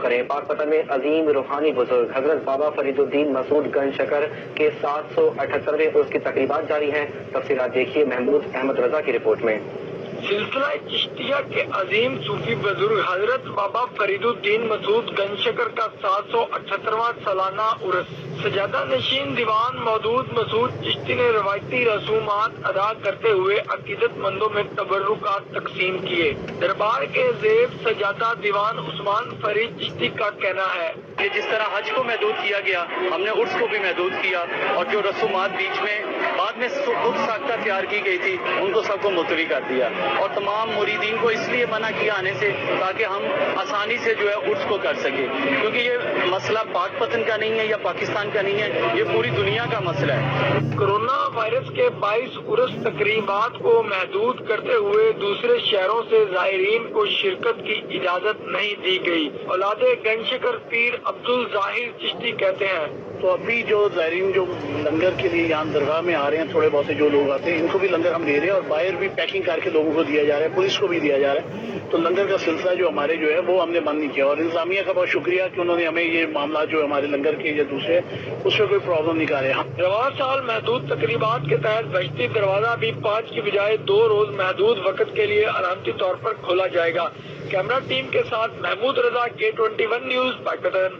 رخ کریں۔ پاک پتن میں عظیم روحانی بزرگ حضرت بابا فرید الدین مسعود گنج شکر کے 778ویں عرس کی تقریبات جاری ہیں۔ تفصیلات دیکھیے محمود احمد رضا کی رپورٹ میں۔ سلسلہ چشتیہ کے عظیم صوفی بزرگ حضرت بابا فرید الدین مسعود گنج شکر کا 778واں سالانہ عرس، سجادہ نشین دیوان مودود مسعود چشتی نے روایتی رسومات ادا کرتے ہوئے عقیدت مندوں میں تبرکات تقسیم کیے۔ دربار کے زیب سجادہ دیوان عثمان فرید چشتی کا کہنا ہے کہ جس طرح حج کو محدود کیا گیا، ہم نے عرس کو بھی محدود کیا، اور جو رسومات بیچ میں بعد میں خود ساختہ تیار کی گئی تھی ان کو سب کو ملتوی کر دیا، اور تمام مریدین کو اس لیے منع کیا آنے سے تاکہ ہم آسانی سے جو ہے عرس کو کر سکیں، کیونکہ یہ مسئلہ پاک پتن کا نہیں ہے یا پاکستان کا نہیں ہے، یہ پوری دنیا کا مسئلہ ہے۔ کورونا وائرس کے باعث عرس تقریبات کو محدود کرتے ہوئے دوسرے شہروں سے زائرین کو شرکت کی اجازت نہیں دی گئی۔ اولاد گنج شکر پیر عبد الظاہر چشتی کہتے ہیں تو ابھی جو زائرین جو لنگر کے لیے یہاں درگاہ میں آ رہے ہیں، تھوڑے بہت سے جو لوگ آتے ہیں ان کو بھی لنگر ہم دے رہے ہیں، اور باہر بھی پیکنگ کر کے لوگوں کو دیا جا رہا ہے، پولیس کو بھی دیا جا رہا ہے۔ تو لنگر کا سلسلہ جو ہمارے جو ہے وہ ہم نے بند نہیں کیا، اور انتظامیہ کا بہت شکریہ کہ انہوں نے ہمیں یہ معاملات جو ہمارے لنگر کے یا دوسرے اس میں کوئی پرابلم نہیں کر رہے۔ رواں سال محدود تقریبات کے تحت بہشتی دروازہ بھی 5 کی بجائے 2 روز محدود وقت کے لیے علامتی طور پر کھولا جائے گا۔ کیمرہ ٹیم کے ساتھ محمود رضا، K21 نیوز، پاکستان۔